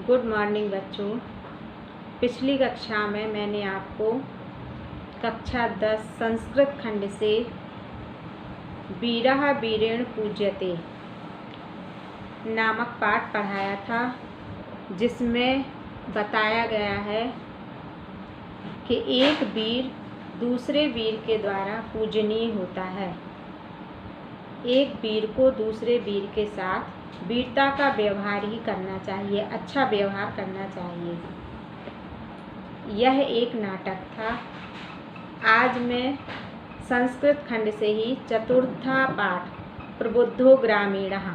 Good morning बच्चों। पिछली कक्षा में मैंने आपको कक्षा 10 संस्कृत खंड से वीरः वीरेण पूज्यते नामक पाठ पढ़ाया था, जिसमें बताया गया है कि एक वीर दूसरे वीर के द्वारा पूजनीय होता है। एक वीर को दूसरे वीर के साथ वीरता का व्यवहार ही करना चाहिए, अच्छा व्यवहार करना चाहिए। यह एक नाटक था। आज मैं संस्कृत खंड से ही चतुर्था पाठ प्रबुद्धो ग्रामीणः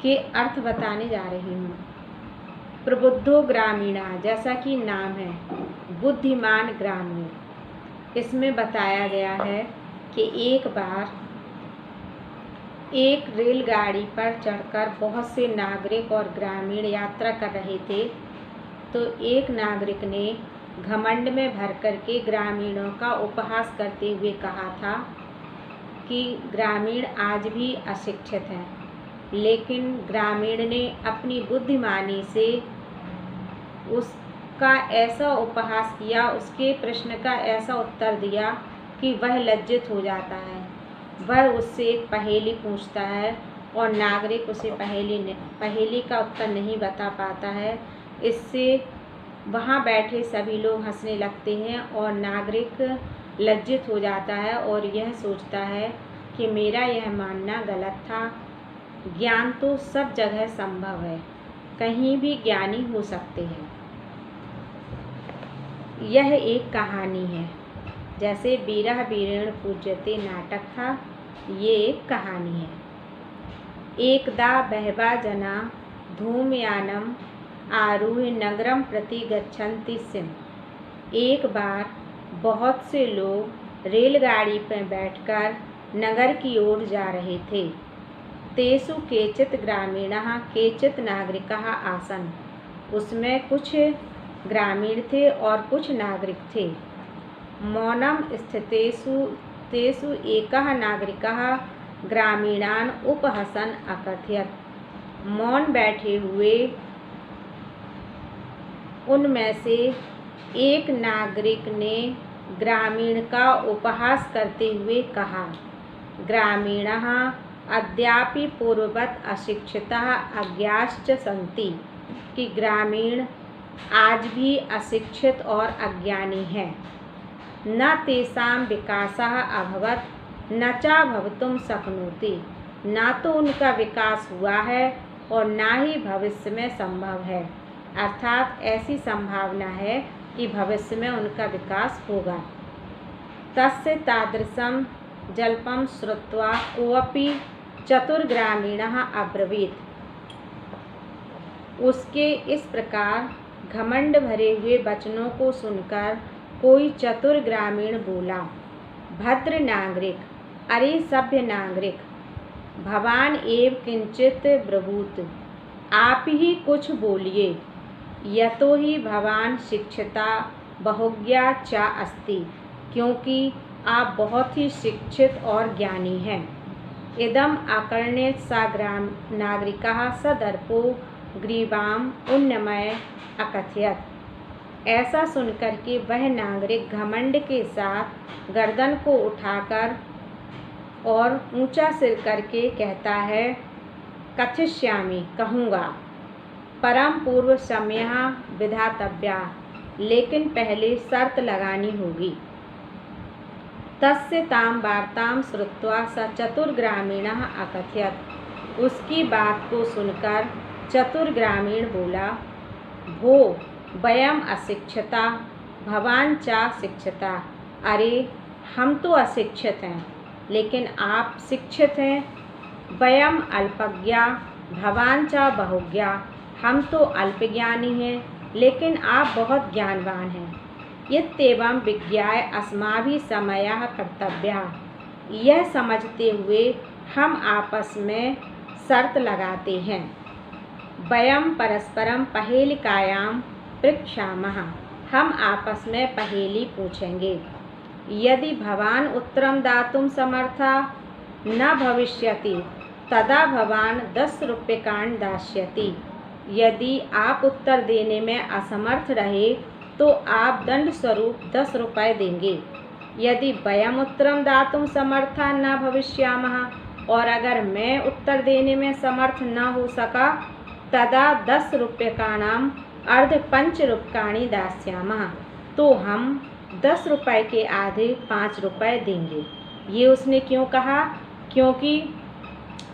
के अर्थ बताने जा रही हूँ। प्रबुद्धो ग्रामीणः जैसा कि नाम है, बुद्धिमान ग्रामीण। इसमें बताया गया है कि एक बार एक रेलगाड़ी पर चढ़कर बहुत से नागरिक और ग्रामीण यात्रा कर रहे थे, तो एक नागरिक ने घमंड में भर करके ग्रामीणों का उपहास करते हुए कहा था कि ग्रामीण आज भी अशिक्षित हैं, लेकिन ग्रामीण ने अपनी बुद्धिमानी से उसका ऐसा उपहास किया, उसके प्रश्न का ऐसा उत्तर दिया कि वह लज्जित हो जाता है। वह उससे एक पहेली पूछता है और नागरिक उसे पहेली का उत्तर नहीं बता पाता है। इससे वहाँ बैठे सभी लोग हंसने लगते हैं और नागरिक लज्जित हो जाता है और यह सोचता है कि मेरा यह मानना गलत था। ज्ञान तो सब जगह संभव है, कहीं भी ज्ञानी हो सकते हैं। यह एक कहानी है, जैसे वीरः वीरेण पूज्यते नाटक था, ये एक कहानी है। एकदा बहवः जना धूमयानम आरुह्य नगरम प्रति गच्छन्ति स्म। एक बार बहुत से लोग रेलगाड़ी पर बैठकर नगर की ओर जा रहे थे। तेषु केचित् ग्रामीणाः केचित् नागरिकाः आसन्। उसमें कुछ ग्रामीण थे और कुछ नागरिक थे। मौनम स्थितेषु एकः नागरिकः ग्रामीणान् उपहसन् अकथयत्। मौन बैठे हुए उनमें से एक नागरिक ने ग्रामीण का उपहास करते हुए कहा, ग्रामीणाः अद्यापि पूर्ववत् अशिक्षिताः अज्ञाश्च सन्ति। कि ग्रामीण आज भी अशिक्षित और अज्ञानी हैं। न तेषां विकासः अभवत् न च भवितुं शक्नोति। ना तो उनका विकास हुआ है और ना ही भविष्य में संभव है, अर्थात ऐसी संभावना है कि भविष्य में उनका विकास होगा। तस्य तादृशं जल्पं श्रुत्वा कोऽपि चतुर्ग्रामीणः अब्रवीत्। उसके इस प्रकार घमंड भरे हुए वचनों को सुनकर कोई चतुर ग्रामीण बोला, भद्र नागरिक, अरे सभ्य नागरिक, भवान एव किंचित ब्रवीत। आप ही कुछ बोलिए। यतो ही भवान शिक्षिता बहुज्ञा च अस्ति। क्योंकि आप बहुत ही शिक्षित और ज्ञानी हैं। इदम अकर्ण्य स नागरिकः सदर्पो ग्रीवाम उन्नमय अकथयत्। ऐसा सुनकर के वह नागरिक घमंड के साथ गर्दन को उठाकर और ऊंचा सिर करके कहता है, कथिष्यामि, कहूँगा, परम पूर्व समयः विधातव्यः, लेकिन पहले शर्त लगानी होगी। तस्य तां वार्तां श्रुत्वा स चतुर्ग्रामीणः अकथयत्। उसकी बात को सुनकर चतुर ग्रामीण बोला, भो वयम् अशिक्षिता भवान् च शिक्षिता। अरे हम तो अशिक्षित हैं, लेकिन आप शिक्षित हैं। वयम् अल्पज्ञा भवान् च बहुज्ञा। हम तो अल्पज्ञानी हैं, लेकिन आप बहुत ज्ञानवान हैं। इत्येवं विज्ञाय अस्माभिः समयः कर्तव्यः। यह समझते हुए हम आपस में शर्त लगाते हैं। वयं परस्परं पहेलिकायां पृच्छामः। हम आपस में पहेली पूछेंगे। यदि भवान उत्तरं दातुं समर्था न भविष्यति तदा भवान 10 रूप्यकाणि दास्यति। यदि आप उत्तर देने में असमर्थ रहे तो आप दंड स्वरूप 10 रुपये देंगे। यदि वयम् उत्तरं दातुं समर्था न भविष्यामः और अगर मैं उत्तर देने में समर्थ न हो सका तदा 10 रूप्यकाणाम् अर्धपञ्चरूप्यकाणि दास्यामः, तो हम 10 रुपये के आधे 5 रुपये देंगे। ये उसने क्यों कहा? क्योंकि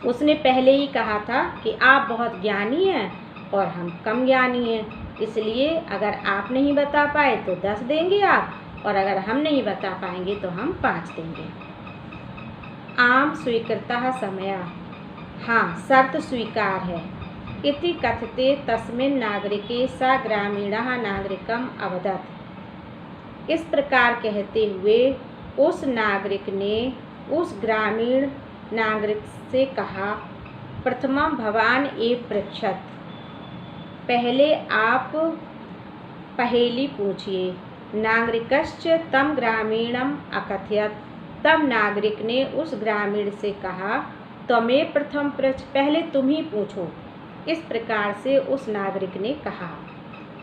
उसने पहले ही कहा था कि आप बहुत ज्ञानी हैं और हम कम ज्ञानी हैं, इसलिए अगर आप नहीं बता पाए तो 10 देंगे आप, और अगर हम नहीं बता पाएंगे तो हम 5 देंगे। आम स्वीकृतः समयः, हाँ शर्त स्वीकार है। इति कथते तस्मिन् नागरिके स ग्रामीणः नागरिकम् अवदत्। इस प्रकार कहते हुए उस नागरिक ने उस ग्रामीण नागरिक से कहा, प्रथमं भवान एव पृच्छत, पहले आप पहेली पूछिए। नागरिकश्च तम ग्रामीणम अकथयत, तब नागरिक ने उस ग्रामीण से कहा, त्वमेव प्रथम पृच्छ, पहले तुम ही पूछो। इस प्रकार से उस नागरिक ने कहा।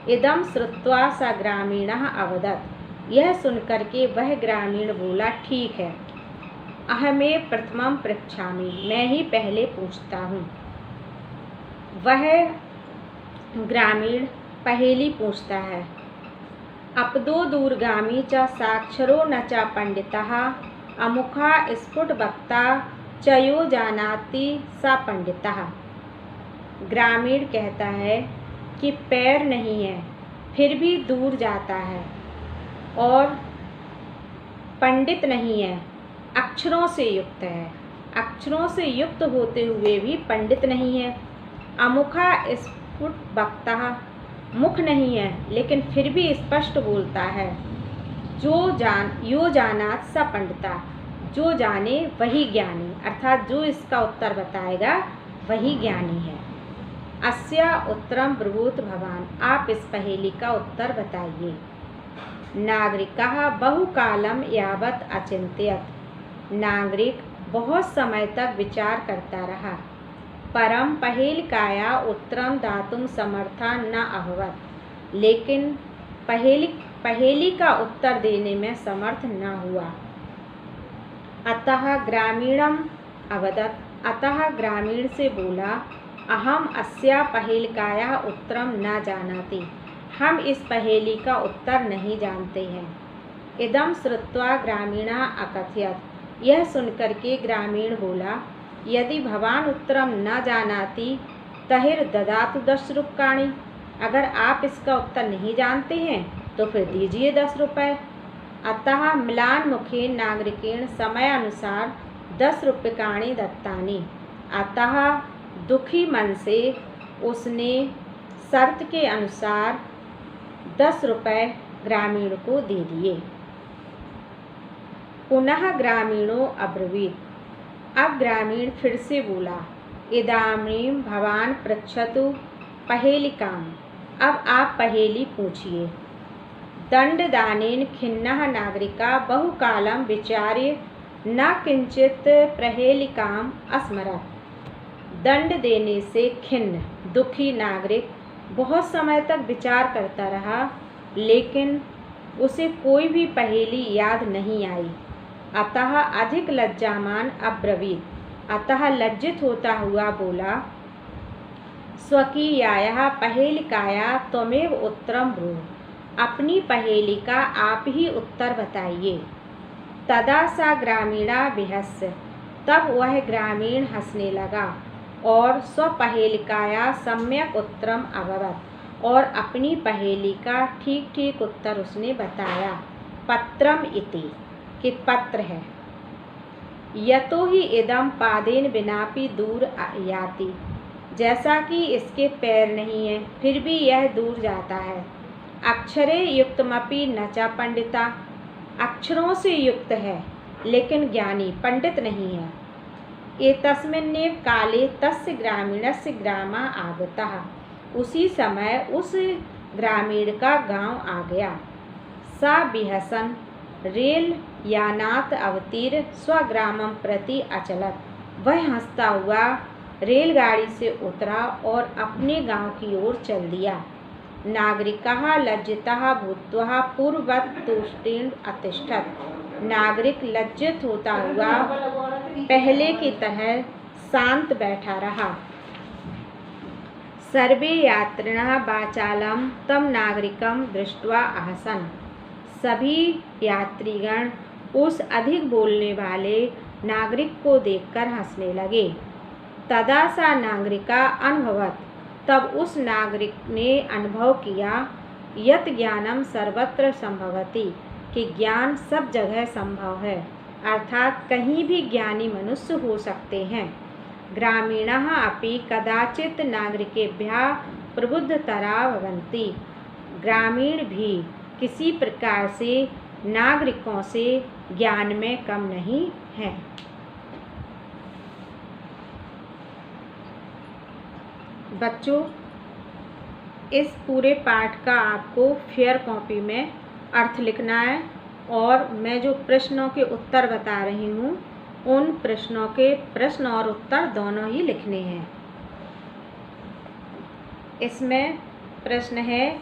इदं श्रुत्वा स ग्रामीणः अवदत्, यह सुनकर के वह ग्रामीण बोला, ठीक है, अहमेव प्रथमं पृच्छामि, मैं ही पहले पूछता हूँ। वह ग्रामीण पहेली पूछता है, अपदो दूरगामी च साक्षरो न च पंडितः अमुखा स्फुट वक्ता च यो जानाति स पंडितः। ग्रामीण कहता है कि पैर नहीं है फिर भी दूर जाता है, और पंडित नहीं है, अक्षरों से युक्त है, अक्षरों से युक्त होते हुए भी पंडित नहीं है। अमुखा स्फुट वक्ता, मुख नहीं है लेकिन फिर भी स्पष्ट बोलता है। यो जानात स पंडिता, जो जाने वही ज्ञानी, अर्थात जो इसका उत्तर बताएगा वही ज्ञानी है। अस्या उत्तरम ब्रुवोत भवान, आप इस पहेली का उत्तर बताइए। नागरिकः बहुकालम यावत् अचिंत्यत, नागरिक बहुत समय तक विचार करता रहा। परम पहेलिकाया उत्तरम दातुं समर्था न अभवत्, लेकिन पहेली का उत्तर देने में समर्थ न हुआ। अतः ग्रामीणम अवदत्, अतः ग्रामीण से बोला, अहम अस्या पहेलिकाया उत्तरम न जानाति, हम इस पहेली का उत्तर नहीं जानते हैं। इदं श्रुत्वा ग्रामीणः अकथयत्, यह सुनकर के ग्रामीण बोला, यदि भवान उत्तरम न जानाति तहिर ददातु 10 रूप्यकाणि, अगर आप इसका उत्तर नहीं जानते हैं तो फिर दीजिए 10 रुपये। अतः मिलान मुखेन नागरिकेण समय अनुसार 10 रूप्यकाणि दत्तानि, अतः दुखी मन से उसने शर्त के अनुसार 10 रुपये ग्रामीण को दे दिए। पुनः ग्रामीणों अब्रवीत, अब ग्रामीण फिर से बोला, इदानीं भवान पृच्छतु पहेलिकाम, अब आप पहेली पूछिए। दंडदानेन खिन्नः नागरिका बहुकालं विचार्य न किंचित पहेलिकाम अस्मरत्। दंड देने से खिन्न दुखी नागरिक बहुत समय तक विचार करता रहा, लेकिन उसे कोई भी पहेली याद नहीं आई। अतः अधिक लज्जामान अब्रवीत, अतः लज्जित होता हुआ बोला, स्वकीयायाः पहेलिकाया त्वमेव उत्तरं ब्रूहि, अपनी पहेली का आप ही उत्तर बताइए। तदा सा ग्रामीणा बिहस्य, तब वह ग्रामीण हंसने लगा और स्वपहेलिकाया सम्यक उत्तरम अभवत्, और अपनी पहेली का ठीक ठीक उत्तर उसने बताया। पत्रम इति, कि पत्र है। यतो ही इदम पादेन बिनापि दूर याति, जैसा कि इसके पैर नहीं है फिर भी यह दूर जाता है। अक्षरे युक्तमपि न च पंडिता, अक्षरों से युक्त है लेकिन ज्ञानी पंडित नहीं है। एतस्मिन्नेव काले तस्य ग्रामीणस्य ग्रामः आगतः, उसी समय उस ग्रामीण का गांव आ गया। सा बिहसन रेल यानात् अवतीर्य स्वग्रामं प्रति अचलत, वह हंसता हुआ रेलगाड़ी से उतरा और अपने गांव की ओर चल दिया। नागरिकः लज्जितः भूत्वा पूर्ववत् तुष्टिम् अतिष्ठत्। नागरिक लज्जित होता हुआ पहले की तरह शांत बैठा रहा। सर्वे यात्रिणः वाचालं तं नागरिकं दृष्ट्वा अहसन्। सभी यात्रीगण उस अधिक बोलने वाले नागरिक को देखकर हंसने लगे। तदा सा नागरिका अनुभवत्। तब उस नागरिक ने अनुभव किया यत् ज्ञानम सर्वत्र संभवति, कि ज्ञान सब जगह संभव है, अर्थात कहीं भी ज्ञानी मनुष्य हो सकते हैं। ग्रामीणाः अपि कदाचित् नागरिकेभ्यः प्रबुद्धतरा भवन्ति। ग्रामीण भी किसी प्रकार से नागरिकों से ज्ञान में कम नहीं हैं। बच्चों, इस पूरे पाठ का आपको फेयर कॉपी में अर्थ लिखना है और मैं जो प्रश्नों के उत्तर बता रही हूँ उन प्रश्नों के प्रश्न और उत्तर दोनों ही लिखने हैं। इसमें प्रश्न है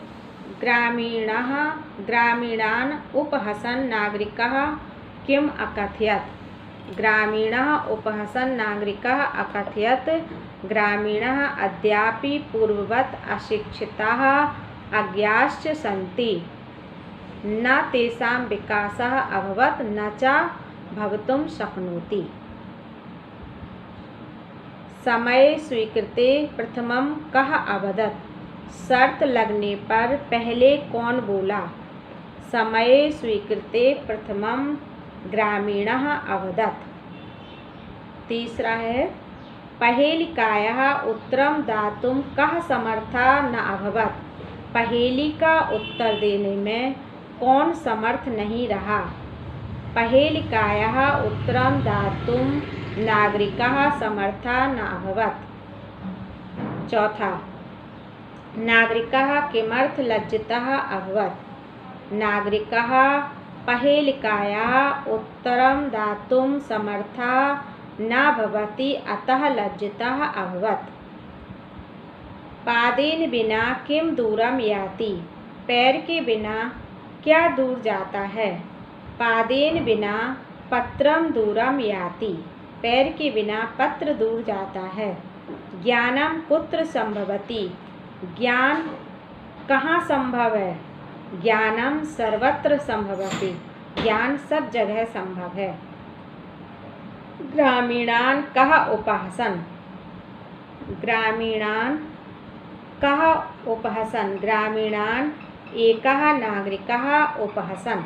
ग्रामीणाः ग्रामीणान् उपहसन् नागरिकः किम् अकथयत्। ग्रामीणः उपहसन् नागरिकः अकथयत् ग्रामीणः अद्यापि पूर्ववत् अशिक्षिताः अज्ञाश्च सन्ति। न तेषां विकासः अभवत् न च भवितुं शक्नोति। समये स्वीकृते प्रथमं कः अवदत्। शर्त लगने पर पहले कौन बोला। समये स्वीकृते प्रथमं ग्रामीणः अवदत्। तीसरा है पहेलिकायाः उत्तरं दातुं कः समर्थः न अभवत्। पहेली का उत्तर देने में कौन समर्थ नहीं रहा। पहेलिकायाः उत्तरं दातुं नागरिकः समर्थः न अभवत्। चौथा नागरिकः किमर्थ लज्जितः अभवत्। नागरिकः पहेलिकायाः उत्तरं दातुं समर्थः न भवति अतः लज्जितः अभवत्। पादेन बिना किम दूरम याति। पैर के बिना क्या दूर जाता है। पादेन बिना पत्रम दूरम याति। पैर के बिना पत्र दूर जाता है। ज्ञानम कुत्र संभवति। ज्ञान कहाँ संभव है। ज्ञानम सर्वत्र संभवति। ज्ञान सब जगह संभव है। ग्रामीणान् कः उपहसन्। ग्रामीणान् कः उपहसन्। ग्रामीणान् एकः नागरिकः उपहसन्।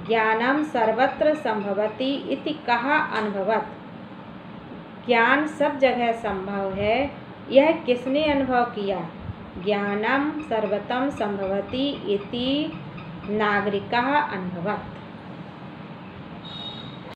ज्ञानं सर्वत्र संभवति इति कः अनुभवत्। ज्ञान सब जगह संभव है, यह किसने अनुभव किया। ज्ञानं सर्वत्र संभवति इति नागरिकः अनुभवत्।